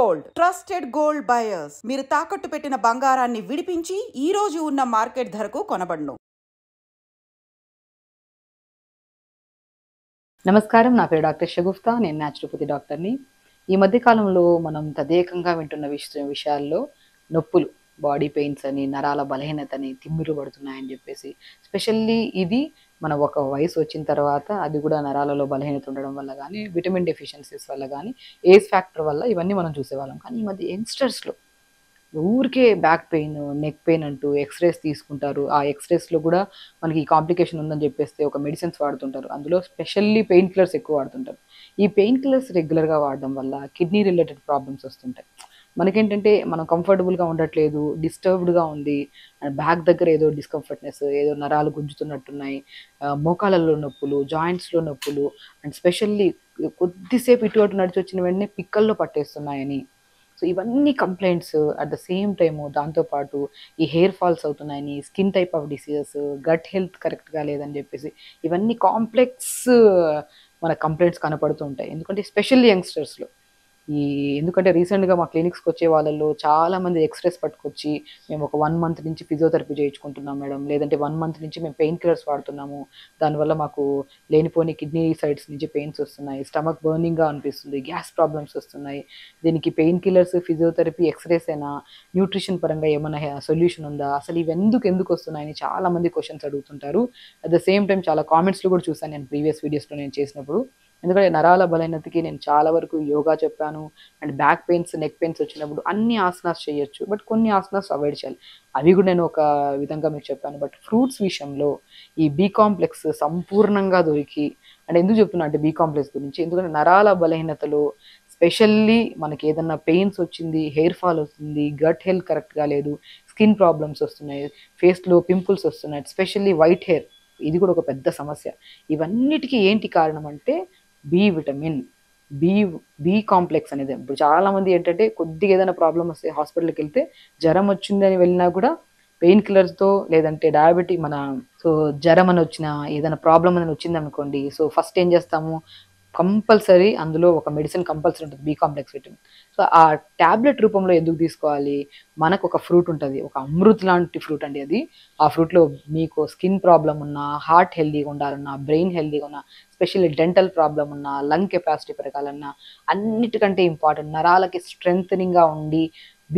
Gold, trusted gold buyers. మీరు తాకట్టు పెట్టిన బంగారాన్ని విడిపించి ఈ రోజు ఉన్న మార్కెట్ ధరకు కొనబడును. నమస్కారం, నా పేరు డాక్టర్ షగుఫ్తా. నేను న్యాచురోపతి డాక్టర్ని. ఈ మధ్య కాలంలో మనం తదేకంగా వింటున్న విషయాల్లో నొప్పులు, బాడీ పెయిన్స్ అని, నరాల బలహీనతని, తిమ్మిరు పడుతున్నాయని చెప్పేసి, స్పెషల్లీ ఇది మన ఒక వయసు వచ్చిన తర్వాత అది కూడా నరాలలో బలహీనత ఉండడం వల్ల కానీ, విటమిన్ డెఫిషియన్సీస్ వల్ల కానీ, ఏజ్ ఫ్యాక్టర్ వల్ల ఇవన్నీ మనం చూసేవాళ్ళం. కానీ ఈ మధ్య యంగ్స్టర్స్లో ఊరికే బ్యాక్ పెయిన్, నెక్ పెయిన్ అంటూ ఎక్స్రేస్ తీసుకుంటారు. ఆ ఎక్స్రేస్లో కూడా మనకి ఈ కాంప్లికేషన్ ఉందని చెప్పేస్తే ఒక మెడిసిన్స్ వాడుతుంటారు. అందులో స్పెషల్లీ పెయిన్ కిల్లర్స్ ఎక్కువ వాడుతుంటారు. ఈ పెయిన్ కిల్లర్స్ రెగ్యులర్గా వాడడం వల్ల కిడ్నీ రిలేటెడ్ ప్రాబ్లమ్స్ వస్తుంటాయి. మనకేంటంటే మనం కంఫర్టబుల్గా ఉండట్లేదు, డిస్టర్బ్డ్గా ఉంది, బ్యాక్ దగ్గర ఏదో డిస్కంఫర్ట్నెస్, ఏదో నరాలు గుంజుతున్నట్టున్నాయి, మోకాళ్ళలో నొప్పులు, జాయింట్స్లో నొప్పులు, అండ్ స్పెషల్లీ కొద్దిసేపు ఇటు అటు నడిచి వచ్చిన వెంటనే పిక్కల్లో పట్టేస్తున్నాయని. సో ఇవన్నీ complaints at the same time దాంతోపాటు ఈ హెయిర్ ఫాల్స్ అవుతున్నాయని, skin type of diseases, gut health కరెక్ట్గా లేదని చెప్పేసి ఇవన్నీ కాంప్లెక్స్ మన కంప్లైంట్స్ కనపడుతూ ఉంటాయి. ఎందుకంటే స్పెషల్లీ యంగ్స్టర్స్లో ఎందుకంటే రీసెంట్గా మా క్లినిక్స్కి వచ్చే వాళ్ళల్లో చాలామంది ఎక్స్రేస్ పట్టుకొచ్చి మేము ఒక 1 month నుంచి ఫిజియోథెరపీ చేయించుకుంటున్నాం మేడం, లేదంటే 1 month నుంచి మేము పెయిన్ కిల్లర్స్ వాడుతున్నాము, దానివల్ల మాకు లేనిపోని కిడ్నీ సైడ్స్ నుంచి పెయిన్స్ వస్తున్నాయి, స్టమక్ బర్నింగ్గా అనిపిస్తుంది, గ్యాస్ ప్రాబ్లమ్స్ వస్తున్నాయి, దీనికి పెయిన్ కిల్లర్స్, ఫిజియోథెరపీ, ఎక్స్రేస్ అయినా, న్యూట్రిషన్ పరంగా ఏమైనా సొల్యూషన్ ఉందా, అసలు ఇవి ఎందుకు వస్తున్నాయని చాలామంది క్వశ్చన్స్ అడుగుతుంటారు. అట్ ద సేమ్ టైం చాలా కామెంట్స్లో కూడా చూసాను నేను ప్రీవియస్ వీడియోస్లో నేను చేసినప్పుడు. ఎందుకంటే నరాల బలహీనతకి నేను చాలా వరకు యోగా చెప్పాను, and back pains, neck pains వచ్చినప్పుడు అన్ని ఆసనాస్ చేయొచ్చు, బట్ కొన్ని ఆసనాస్ అవాయిడ్ చేయాలి. అవి కూడా నేను ఒక విధంగా మీకు చెప్పాను. బట్ ఫ్రూట్స్ విషయంలో ఈ బి కాంప్లెక్స్ సంపూర్ణంగా దొరికి, అంటే ఎందుకు చెప్తున్నా అంటే బి కాంప్లెక్స్ గురించి, ఎందుకంటే నరాల బలహీనతలో స్పెషల్లీ మనకి ఏదన్నా పెయిన్స్ వచ్చింది, హెయిర్ ఫాల్ వస్తుంది, గట్ హెల్త్ కరెక్ట్గా లేదు, స్కిన్ ప్రాబ్లమ్స్ వస్తున్నాయి, ఫేస్లో పింపుల్స్ వస్తున్నాయి, స్పెషల్లీ వైట్ హెయిర్, ఇది కూడా ఒక పెద్ద సమస్య. ఇవన్నిటికీ ఏంటి కారణం అంటే B vitamin, B B complex అనేది. ఇప్పుడు చాలామంది ఏంటంటే కొద్దిగా ఏదైనా ప్రాబ్లం వస్తే హాస్పిటల్కి వెళ్తే, జ్వరం వచ్చిందని వెళ్ళినా కూడా పెయిన్ కిల్లర్స్తో, లేదంటే డయాబెటిక్ సో జ్వరం అని వచ్చినా, ఏదైనా ప్రాబ్లం అని వచ్చింది అనుకోండి, సో ఫస్ట్ ఏం చేస్తాము, కంపల్సరీ అందులో ఒక మెడిసిన్ కంపల్సరీ ఉంటుంది, బి కాంప్లెక్స్ విటమిన్. సో ఆ ట్యాబ్లెట్ రూపంలో ఎందుకు తీసుకోవాలి, మనకు ఒక ఫ్రూట్ ఉంటుంది, ఒక అమృత్ లాంటి ఫ్రూట్ అండి అది. ఆ ఫ్రూట్లో మీకు స్కిన్ ప్రాబ్లం ఉన్నా, హార్ట్ హెల్దీగా ఉండాలన్నా, బ్రెయిన్ హెల్దీగా ఉన్నా, స్పెషల్లీ డెంటల్ ప్రాబ్లం ఉన్నా, లంగ్ కెపాసిటీ పెరగాలన్నా, అన్నిటికంటే ఇంపార్టెంట్ నరాలకి స్ట్రెంథనింగ్గా ఉండి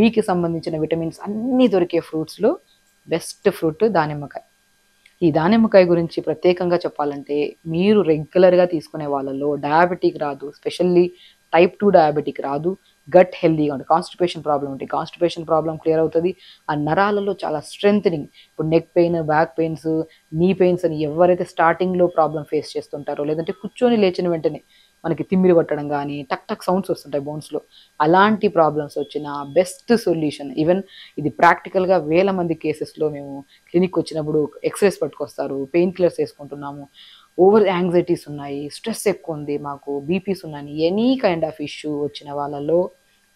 బికి సంబంధించిన విటమిన్స్ అన్నీ దొరికే ఫ్రూట్స్లో బెస్ట్ ఫ్రూట్ దానిమ్మకాయ. ఈ దానిమ్మకాయ గురించి ప్రత్యేకంగా చెప్పాలంటే, మీరు రెగ్యులర్గా తీసుకునే వాళ్ళలో డయాబెటిక్ రాదు, స్పెషల్లీ టైప్ 2 డయాబెటిక్ రాదు, గట్ హెల్దీగా ఉంటుంది, కాన్స్టిపేషన్ ప్రాబ్లం ఉంటుంది, కాన్స్టిపేషన్ ప్రాబ్లం క్లియర్ అవుతుంది, ఆ నరాలలో చాలా స్ట్రెంథనింగ్. ఇప్పుడు neck pain, back pains, knee pains అని ఎవరైతే స్టార్టింగ్లో ప్రాబ్లం ఫేస్ చేస్తుంటారో, లేదంటే కూర్చొని లేచిన వెంటనే మనకి తిమ్మిరి పట్టడం కానీ, టక్ టక్ సౌండ్స్ వస్తుంటాయి బోన్స్లో, అలాంటి ప్రాబ్లమ్స్ వచ్చిన బెస్ట్ సొల్యూషన్. ఈవెన్ ఇది ప్రాక్టికల్గా వేల మంది కేసెస్లో మేము క్లినిక్ వచ్చినప్పుడు ఎక్స్రేస్ పట్టుకొస్తారు, పెయిన్ కిల్లర్స్ వేసుకుంటున్నాము, ఓవర్ యాంగ్జైటీస్ ఉన్నాయి, స్ట్రెస్ ఎక్కువ ఉంది, మాకు బీపీస్ ఉన్నాయి, ఎనీ కైండ్ ఆఫ్ ఇష్యూ వచ్చిన వాళ్ళలో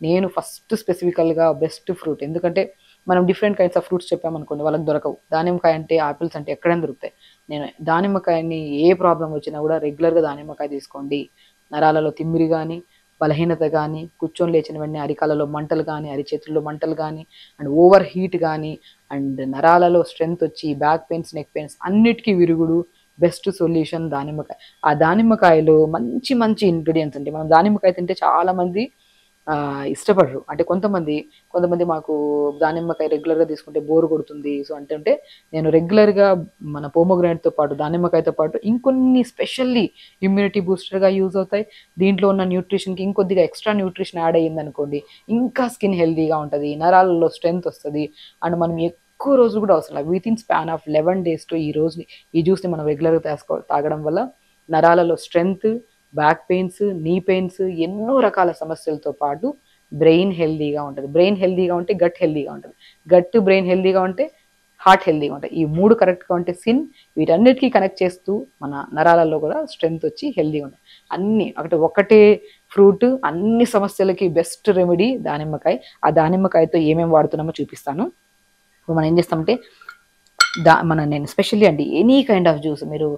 నేను ఫస్ట్ స్పెసిఫికల్గా బెస్ట్ ఫ్రూట్. ఎందుకంటే మనం డిఫరెంట్ కైండ్స్ ఆఫ్ ఫ్రూట్స్ చెప్పామనుకోండి, వాళ్ళకి దొరకవు. దానిమ్మకాయ అంటే, ఆపిల్స్ అంటే ఎక్కడైనా దొరుకుతాయి. నేను దానిమ్మకాయని ఏ ప్రాబ్లం వచ్చినా కూడా రెగ్యులర్గా దానిమ్మకాయ తీసుకోండి, నరాలలో తిమ్మిరి కానీ, బలహీనత కానీ, కూర్చొని లేచిన వెంటనే అరికాలలో మంటలు కానీ, అరిచేతుల్లో మంటలు కానీ, అండ్ ఓవర్ హీట్ కానీ, అండ్ నరాలలో స్ట్రెంగ్త్ వచ్చి బ్యాక్ పెయిన్స్, నెక్ పెయిన్స్ అన్నిటికీ విరుగుడు బెస్ట్ సొల్యూషన్ దానిమ్మకాయ. ఆ దానిమ్మకాయలో మంచి మంచి ఇంగ్రీడియంట్స్ అంటే, మనం దానిమ్మకాయ తింటే చాలామంది ఇష్టపడరు. అంటే కొంతమంది మాకు దానిమ్మకాయ రెగ్యులర్గా తీసుకుంటే బోరు కొడుతుంది. సో అంటే నేను రెగ్యులర్గా మన పోమోగ్రానేట్తో పాటు, దానిమ్మకాయతో పాటు ఇంకొన్ని స్పెషల్లీ ఇమ్యూనిటీ బూస్టర్గా యూజ్ అవుతాయి. దీంట్లో ఉన్న న్యూట్రిషన్కి ఇంకొద్దిగా ఎక్స్ట్రా న్యూట్రిషన్ యాడ్ అయ్యింది అనుకోండి, ఇంకా స్కిన్ హెల్దీగా ఉంటుంది, నరాలలో స్ట్రెంగ్త్ వస్తుంది, అండ్ మనం ఎక్కువ రోజులు కూడా అవసరం లేదు. With in span of 11 days ఈ జ్యూస్ని మనం రెగ్యులర్గా తాగడం వల్ల నరాలలో strength, back pains, knee pains, ఎన్నో రకాల సమస్యలతో పాటు బ్రెయిన్ హెల్దీగా ఉంటుంది. బ్రెయిన్ హెల్దీగా ఉంటే గట్ హెల్దీగా ఉంటుంది, గట్ బ్రెయిన్ హెల్దీగా ఉంటే హార్ట్ హెల్దీగా ఉంటాయి. ఈ 3 కరెక్ట్గా ఉంటే స్కిన్, వీటన్నిటికీ కనెక్ట్ చేస్తూ మన నరాలలో కూడా స్ట్రెంగ్త్ వచ్చి హెల్దీగా ఉంటాయి. అన్నీ ఒకటే ఫ్రూట్ అన్ని సమస్యలకి బెస్ట్ రెమెడీ దానిమ్మకాయ. ఆ దానిమ్మకాయతో ఏమేమి వాడుతున్నామో చూపిస్తాను. ఇప్పుడు మనం ఏం చేస్తామంటే, నేను స్పెషల్లీ అండి ఎనీ కైండ్ ఆఫ్ జ్యూస్ మీరు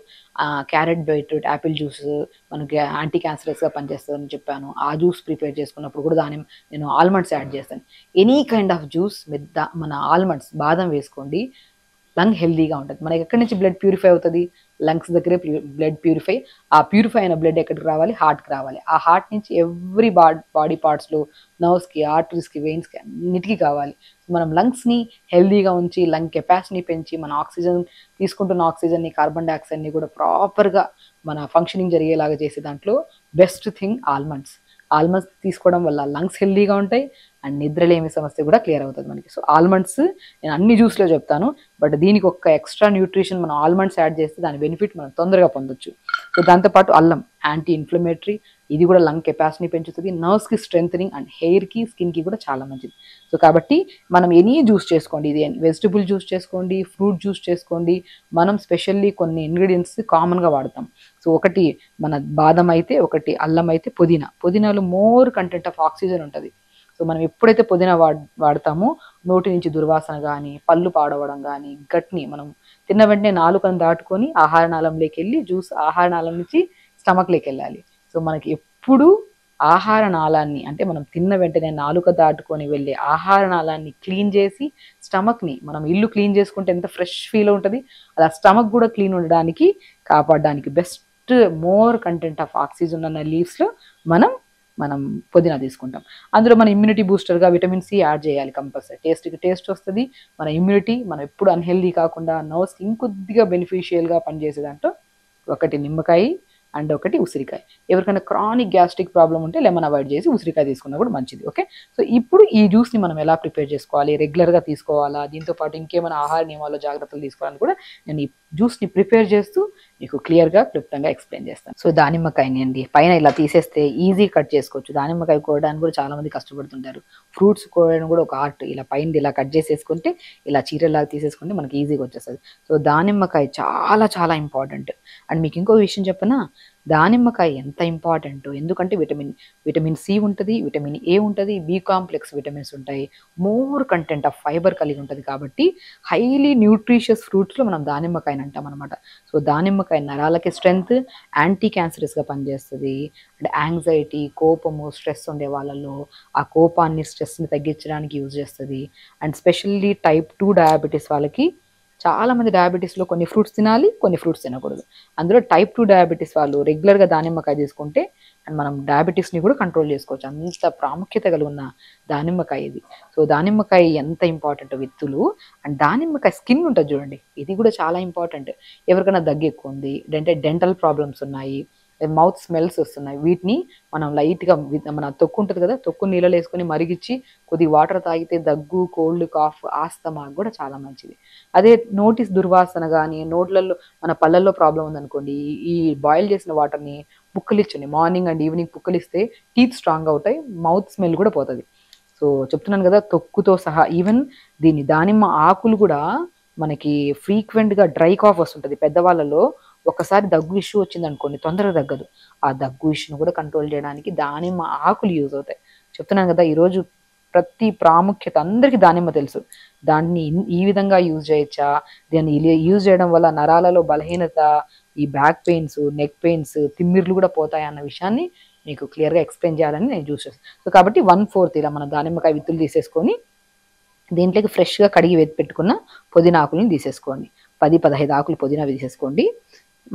క్యారెట్ బీట్రూట్ యాపిల్ జ్యూస్ మనకి యాంటీ క్యాన్సరస్గా పనిచేస్తుందని చెప్పాను. ఆ జ్యూస్ ప్రిపేర్ చేసుకున్నప్పుడు కూడా నేను ఆల్మండ్స్ యాడ్ చేస్తాను. ఎనీ కైండ్ ఆఫ్ జ్యూస్ మన ఆల్మండ్స్ బాదం వేసుకోండి, లంగ్ హెల్దీగా ఉంటుంది. మనకి ఎక్కడి నుంచి బ్లడ్ ప్యూరిఫై అవుతుంది? లంగ్స్ దగ్గరే బ్లడ్ ప్యూరిఫై. ఆ ప్యూరిఫై అయిన బ్లడ్ ఎక్కడికి రావాలి? హార్ట్కి రావాలి. ఆ హార్ట్ నుంచి ఎవ్రీ బాడీ పార్ట్స్లో నర్వ్స్కి, ఆర్టరీస్కి, వెయిన్స్కి అన్నిటికీ కావాలి. మనం లంగ్స్ని హెల్దీగా ఉంచి లంగ్ కెపాసిటీని పెంచి మన తీసుకుంటున్న ఆక్సిజన్ని, కార్బన్ డైఆక్సైడ్ని కూడా ప్రాపర్గా మన ఫంక్షనింగ్ జరిగేలాగా చేసే దాంట్లో బెస్ట్ థింగ్ ఆల్మండ్స్. ఆల్మండ్స్ తీసుకోవడం వల్ల లంగ్స్ హెల్దీగా ఉంటాయి అండ్ నిద్రలేమి సమస్య కూడా క్లియర్ అవుతుంది మనకి. సో ఆల్మండ్స్ నేను అన్ని జ్యూస్లో చెప్తాను, బట్ దీనికి ఒక ఎక్స్ట్రా న్యూట్రిషన్ మనం ఆల్మండ్స్ యాడ్ చేస్తే దాని బెనిఫిట్ మనం తొందరగా పొందొచ్చు. సో దాంతోపాటు అల్లం యాంటీ ఇన్ఫ్లమేటరీ, ఇది కూడా లంగ్ కెపాసిటీని పెంచుతుంది, నర్వ్స్కి స్ట్రెంథనింగ్ అండ్ హెయిర్కి, స్కిన్కి కూడా చాలా మంచిది. సో కాబట్టి మనం ఎనీ జ్యూస్ చేసుకోండి, ఇది వెజిటబుల్ జ్యూస్ చేసుకోండి, ఫ్రూట్ జ్యూస్ చేసుకోండి, మనం స్పెషల్లీ కొన్ని ఇంగ్రీడియంట్స్ కామన్గా వాడతాం. సో ఒకటి మన బాదం అయితే, ఒకటి అల్లం అయితే, పుదీనాలో మోర్ కంటెంట్ ఆఫ్ ఆక్సిజన్ ఉంటుంది. సో మనం ఎప్పుడైతే పుదీనా వాడతామో నోటి నుంచి దుర్వాసన కానీ, పళ్ళు పాడవడం కానీ, గట్ని మనం తిన్న వెంటనే నాలుకను దాటుకొని ఆహార నాళంలోకి వెళ్ళి జ్యూస్ ఆహార నాళం నుంచి స్టమక్లోకి వెళ్ళాలి. సో మనకి ఎప్పుడు ఆహార నాళాన్ని అంటే మనం తిన్న వెంటనే నాలుక దాటుకొని వెళ్ళే ఆహార నాళాన్ని క్లీన్ చేసి స్టమక్ని మనం ఇల్లు క్లీన్ చేసుకుంటే ఎంత ఫ్రెష్ ఫీల్ ఉంటుంది, అలా స్టమక్ కూడా క్లీన్ ఉండడానికి కాపాడడానికి best more content of oxygen ఉన్న లీవ్స్లో మనం పుదీనా తీసుకుంటాం. అందులో మన ఇమ్యూనిటీ బూస్టర్గా విటమిన్ సి యాడ్ చేయాలి కంపల్సరీ. టేస్ట్ వస్తుంది, మన ఇమ్యూనిటీ మనం ఎప్పుడు అన్హెల్దీ కాకుండా నర్వ్స్కి ఇంకొద్దిగా బెనిఫిషియల్గా పనిచేసే దాంట్లో ఒకటి నిమ్మకాయ అండ్ ఒకటి ఉసిరికాయ. ఎవరికైనా క్రానిక్ గ్యాస్ట్రిక్ ప్రాబ్లం ఉంటే లెమన్ అవాయిడ్ చేసి ఉసిరికాయ తీసుకున్నా కూడా మంచిది. ఓకే, సో ఇప్పుడు ఈ జ్యూస్ని మనం ఎలా ప్రిపేర్ చేసుకోవాలి, రెగ్యులర్గా తీసుకోవాలా, దీంతోపాటు ఇంకేమైనా ఆహార నియమాల్లో జాగ్రత్తలు తీసుకోవాలని కూడా నేను ఈ జ్యూస్ని ప్రిపేర్ చేస్తూ మీకు క్లియర్గా క్లుప్తంగా ఎక్స్ప్లెయిన్ చేస్తాను. సో దానిమ్మకాయని అండి పైన ఇలా తీసేస్తే ఈజీ కట్ చేసుకోవచ్చు. దానిమ్మకాయ కోయడానికి కూడా చాలా మంది కష్టపడుతుంటారు. ఫ్రూట్స్ కోయడం కూడా ఒక ఆర్ట్. ఇలా పైన ఇలా కట్ చేసేసుకుంటే ఇలా చీరలాగా తీసేసుకుంటే మనకి ఈజీగా వచ్చేస్తుంది. సో దానిమ్మకాయ చాలా చాలా ఇంపార్టెంట్. అండ్ మీకు ఇంకో విషయం చెప్పనా, దానిమ్మకాయ ఎంత ఇంపార్టెంట్ ఎందుకంటే విటమిన్ సి ఉంటుంది, విటమిన్ ఏ ఉంటుంది, బి కాంప్లెక్స్ విటమిన్స్ ఉంటాయి, మోర్ కంటెంట్ ఆఫ్ ఫైబర్ కలిగి ఉంటుంది. కాబట్టి హైలీ న్యూట్రిషియస్ ఫ్రూట్స్లో మనం దానిమ్మకాయని అంటాం అనమాట. సో దానిమ్మకాయ నరాలకి స్ట్రెంగ్త్, యాంటీ క్యాన్సరస్గా పనిచేస్తుంది. అండ్ యాంగ్జైటీ, కోపము, స్ట్రెస్ ఉండే వాళ్ళలో ఆ కోపాన్ని, స్ట్రెస్ని తగ్గించడానికి యూజ్ చేస్తుంది. అండ్ స్పెషల్లీ టైప్ 2 డయాబెటీస్ వాళ్ళకి, చాలా మంది డయాబెటీస్లో కొన్ని ఫ్రూట్స్ తినాలి, కొన్ని ఫ్రూట్స్ తినకూడదు. అందులో టైప్ 2 డయాబెటీస్ వాళ్ళు రెగ్యులర్గా దానిమ్మకాయ తీసుకుంటే అండ్ మనం డయాబెటీస్ని కూడా కంట్రోల్ చేసుకోవచ్చు. అంత ప్రాముఖ్యత కలిగిన దానిమ్మకాయ ఇది. సో దానిమ్మకాయ ఎంత ఇంపార్టెంట్ విత్తులు. అండ్ దానిమ్మకాయ స్కిన్ ఉంటుంది చూడండి, ఇది కూడా చాలా ఇంపార్టెంట్. ఎవరికైనా దగ్గు ఎక్కువ ఉంది, డెంటల్ ప్రాబ్లమ్స్ ఉన్నాయి, మౌత్ స్మెల్స్ వస్తున్నాయి, వీటిని మనం లైట్గా మన తొక్కు ఉంటుంది కదా, తొక్కు నీళ్ళలో వేసుకొని మరిగించి కొద్ది వాటర్ తాగితే దగ్గు, కోల్డ్, కాఫ్, ఆస్తమా కూడా చాలా మంచిది. అదే నోటీస్ దుర్వాసన కానీ, నోట్లలో మన పళ్ళల్లో ప్రాబ్లం ఉందనుకోండి, ఈ బాయిల్ చేసిన వాటర్ని పుక్కలిచ్చండి. మార్నింగ్ అండ్ ఈవినింగ్ పుక్కలిస్తే టీత్ స్ట్రాంగ్ అవుతాయి, మౌత్ స్మెల్ కూడా పోతుంది. సో చెప్తున్నాను కదా, తొక్కుతో సహా ఈవెన్ దానిమ్మ ఆకులు కూడా మనకి ఫ్రీక్వెంట్గా డ్రై కాఫ్ వస్తుంటుంది పెద్దవాళ్ళలో. ఒకసారి దగ్గు ఇష్యూ వచ్చింది అనుకోండి, తొందరగా తగ్గదు. ఆ దగ్గు ఇష్యూని కూడా కంట్రోల్ చేయడానికి దానిమ్మ ఆకులు యూజ్ అవుతాయి. చెప్తున్నాను కదా, ఈరోజు ప్రతి ప్రాముఖ్యత అందరికీ దానిమ్మ తెలుసు. దాన్ని ఈ విధంగా యూజ్ చేయొచ్చా, దాన్ని యూజ్ చేయడం వల్ల నరాలలో బలహీనత, ఈ బ్యాక్ పెయిన్స్, నెక్ పెయిన్స్, తిమ్మిర్లు కూడా పోతాయి అన్న విషయాన్ని మీకు క్లియర్గా ఎక్స్ప్లెయిన్ చేయాలని నేను చూస్ చేస్తాను. సో కాబట్టి 1/4 ఇలా మన దానిమ్మకాయ విత్తులు తీసేసుకొని దీంట్లోకి ఫ్రెష్గా కడిగి పెట్టుకున్న పుదీనా ఆకులను తీసేసుకోండి. 10-15 ఆకులు పుదీనా తీసేసుకోండి.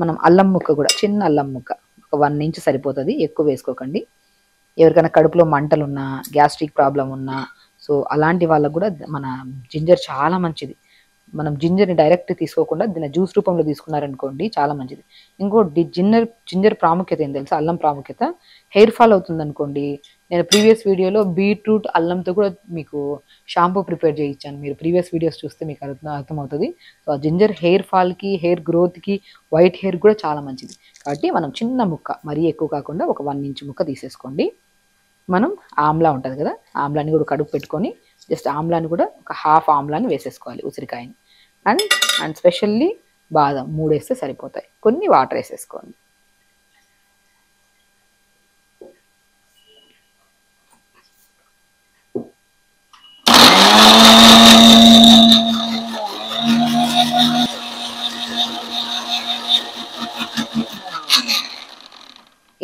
మనం అల్లం ముక్క కూడా, చిన్న అల్లం ముక్క ఒక 1 ఇంచ్ సరిపోతుంది, ఎక్కువ వేసుకోకండి. ఎవరికైనా కడుపులో మంటలు ఉన్నా, గ్యాస్ట్రిక్ ప్రాబ్లం ఉన్నా, సో అలాంటి వాళ్ళకు కూడా మన జింజర్ చాలా మంచిది. మనం జింజర్ని డైరెక్ట్ తీసుకోకుండా దీన్ని జ్యూస్ రూపంలో తీసుకున్నారనుకోండి చాలా మంచిది. ఇంకోటి జింజర్ ప్రాముఖ్యత ఏం తెలుసా, అల్లం ప్రాముఖ్యత. హెయిర్ ఫాల్ అవుతుంది అనుకోండి, నేను ప్రీవియస్ వీడియోలో బీట్రూట్ అల్లంతో కూడా మీకు షాంపూ ప్రిపేర్ చేయించాను. మీరు ప్రీవియస్ వీడియోస్ చూస్తే మీకు అర్థమవుతుంది. సో ఆ జింజర్ హెయిర్ ఫాల్కి, హెయిర్ గ్రోత్కి, వైట్ హెయిర్ కూడా చాలా మంచిది. కాబట్టి మనం చిన్న ముక్క, మరీ ఎక్కువ కాకుండా ఒక 1 ఇంచ్ ముక్క తీసేసుకోండి. మనం ఆమ్లా ఉంటుంది కదా, ఆమ్లాని కూడా కడుపు పెట్టుకొని జస్ట్ ఆమ్లాని కూడా ఒక హాఫ్ ఆమ్లాని వేసేసుకోవాలి, ఉసిరికాయని. అండ్ స్పెషల్లీ బాదం 3 వేస్తే సరిపోతాయి. కొన్ని వాటర్ వేసేసుకోండి.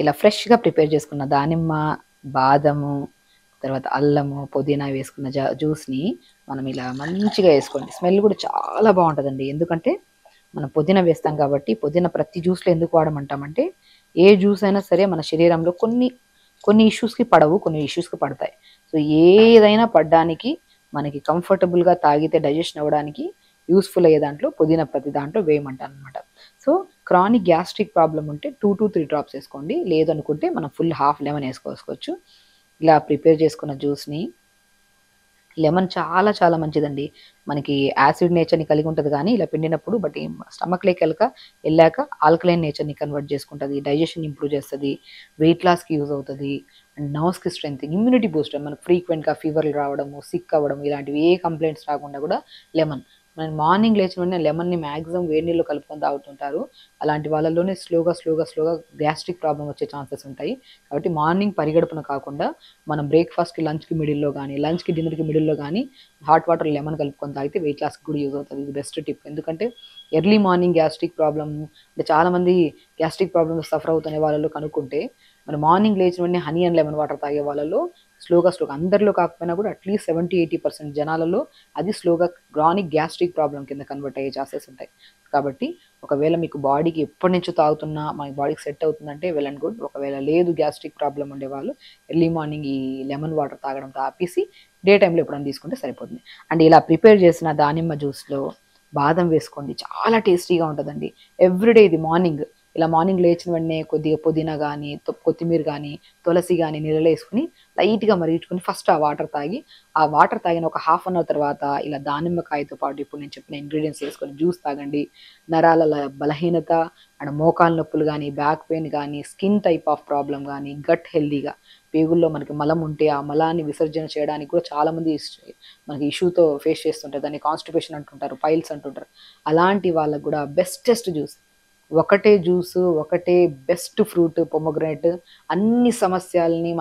ఇలా ఫ్రెష్గా ప్రిపేర్ చేసుకున్న దానిమ్మ, బాదము, తర్వాత అల్లము, పుదీనా వేసుకున్న జ్యూస్ని మనం ఇలా మంచిగా వేసుకోండి. స్మెల్ కూడా చాలా బాగుంటుందండి. ఎందుకంటే మనం పుదీనా వేస్తాం కాబట్టి. పుదీనా ప్రతి జ్యూస్లో ఎందుకు వాడమంటామంటే, ఏ జ్యూస్ అయినా సరే మన శరీరంలో కొన్ని ఇష్యూస్కి పడవు, కొన్ని ఇష్యూస్కి పడతాయి. సో ఏదైనా పడడానికి మనకి కంఫర్టబుల్గా తాగితే డైజెషన్ అవ్వడానికి యూస్ఫుల్ అయ్యే దాంట్లో పుదీనా ప్రతి దాంట్లో వేయమంటాను అనమాట. సో క్రానిక్ గ్యాస్ట్రిక్ ప్రాబ్లం ఉంటే 2 to 3 డ్రాప్స్ వేసుకోండి. లేదనుకుంటే మనం ఫుల్ హాఫ్ లెమన్ వేసుకోవచ్చు. ఇలా ప్రిపేర్ చేసుకున్న జ్యూస్ని, లెమన్ చాలా చాలా మంచిదండి. మనకి యాసిడ్ నేచర్ని కలిగి ఉంటుంది కానీ ఇలా పిండినప్పుడు, బట్ స్టమక్లోకి వెళ్ళాక ఆల్కలైన్ నేచర్ని కన్వర్ట్ చేసుకుంటుంది, డైజెషన్ ఇంప్రూవ్ చేస్తుంది, వెయిట్ లాస్కి యూజ్ అవుతుంది, అండ్ నర్వ్స్కి స్ట్రెంత్, ఇమ్యూనిటీ బూస్టర్. మనకు ఫ్రీక్వెంట్గా ఫీవర్లు రావడము, సిక్ అవ్వడం ఇలాంటివి ఏ కంప్లైంట్స్ రాకుండా కూడా లెమన్. మనం మార్నింగ్ లేచిన వెంటనే లెమన్ని మ్యాక్సిమం వేడి నీళ్ళు కలుపుకొని తాగుతుంటారు. అలాంటి వాళ్ళలోనే స్లోగా గ్యాస్ట్రిక్ ప్రాబ్లం వచ్చే ఛాన్సెస్ ఉంటాయి. కాబట్టి మార్నింగ్ పరిగడుపున కాకుండా మనం బ్రేక్ఫాస్ట్కి, లంచ్కి మిడిల్లో కానీ, లంచ్కి డిన్నర్కి మిడిల్లో కానీ హాట్ వాటర్ లెమన్ కలుపుకొని తాగితే వెయిట్ లాస్కి కూడా యూజ్ అవుతుంది. ఇది బెస్ట్ టిప్. ఎందుకంటే ఎర్లీ మార్నింగ్ గ్యాస్ట్రిక్ ప్రాబ్లమ్ అంటే చాలామంది గ్యాస్ట్రిక్ ప్రాబ్లమ్స్ సఫర్ అవుతున్న వాళ్ళలో కనుక్కుంటే, మరి మార్నింగ్ లేచిన వెంటనే హనీ అండ్ లెమన్ వాటర్ తాగే వాళ్ళలో స్లోగా అందరిలో కాకపోయినా కూడా అట్లీస్ట్ 70-80% జనాలలో అది స్లోగా క్రానిక్ గ్యాస్ట్రిక్ ప్రాబ్లం కింద కన్వర్ట్ అయ్యే ఛాన్సెస్ ఉంటాయి. కాబట్టి ఒకవేళ మీకు బాడీకి ఎప్పటి నుంచో తాగుతున్నా మన బాడీకి సెట్ అవుతుందంటే వెల్ అండ్ గుడ్. ఒకవేళ లేదు గ్యాస్ట్రిక్ ప్రాబ్లం ఉండేవాళ్ళు ఎర్లీ మార్నింగ్ ఈ లెమన్ వాటర్ తాగడం ఆపేసి డే టైంలో ఎప్పుడైనా తీసుకుంటే సరిపోతుంది. అండ్ ఇలా ప్రిపేర్ చేసిన దానిమ్మ జ్యూస్లో బాదం వేసుకోండి, చాలా టేస్టీగా ఉంటుందండి. ఎవ్రీడే ఇది మార్నింగ్, ఇలా మార్నింగ్ లేచిన వెంటనే కొద్దిగా పుదీనా కానీ, కొత్తిమీర కానీ, తులసి కానీ నీళ్ళలో వేసుకుని లైట్గా మరిగించుకొని ఫస్ట్ ఆ వాటర్ తాగిన ఒక హాఫ్ అన్ అవర్ తర్వాత ఇలా దానిమ్మకాయతో పాటు ఇప్పుడు నేను చెప్పిన ఇంగ్రీడియంట్స్ వేసుకొని జ్యూస్ తాగండి. నరాల బలహీనత అండ్ మోకాలు నొప్పులు కానీ, బ్యాక్ పెయిన్ కానీ, స్కిన్ టైప్ ఆఫ్ ప్రాబ్లం కానీ, గట్ హెల్దీగా, పేగుల్లో మనకి మలం ఉంటే ఆ మలాన్ని విసర్జన చేయడానికి కూడా చాలామంది మనకి ఇష్యూతో ఫేస్ చేస్తుంటారు. దాన్ని కాన్స్టిపేషన్ అంటుంటారు, పైల్స్ అంటుంటారు. అలాంటి వాళ్ళకు కూడా బెస్టెస్ట్ జ్యూస్, ఒకటే జ్యూసు, ఒకటే బెస్ట్ ఫ్రూట్ పొమోగ్రనేట్, అన్ని సమస్యల్ని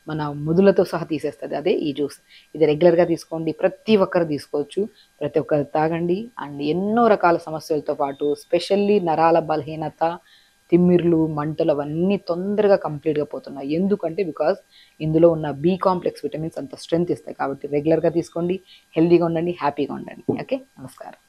మన ముదులతో సహా తీసేస్తుంది. అదే ఈ జ్యూస్. ఇది రెగ్యులర్గా తీసుకోండి, ప్రతి ఒక్కరు తీసుకోవచ్చు, ప్రతి ఒక్కరు తాగండి. అండ్ ఎన్నో రకాల సమస్యలతో పాటు స్పెషల్లీ నరాల బలహీనత, తిమ్మిర్లు, మంటలు అవన్నీ తొందరగా కంప్లీట్గా పోతున్నాయి. ఎందుకంటే బికాస్ ఇందులో ఉన్న బి కాంప్లెక్స్ విటమిన్స్ అంత స్ట్రెంత్ ఇస్తాయి. కాబట్టి రెగ్యులర్గా తీసుకోండి, హెల్దీగా ఉండండి, హ్యాపీగా ఉండండి. ఓకే, నమస్కారం.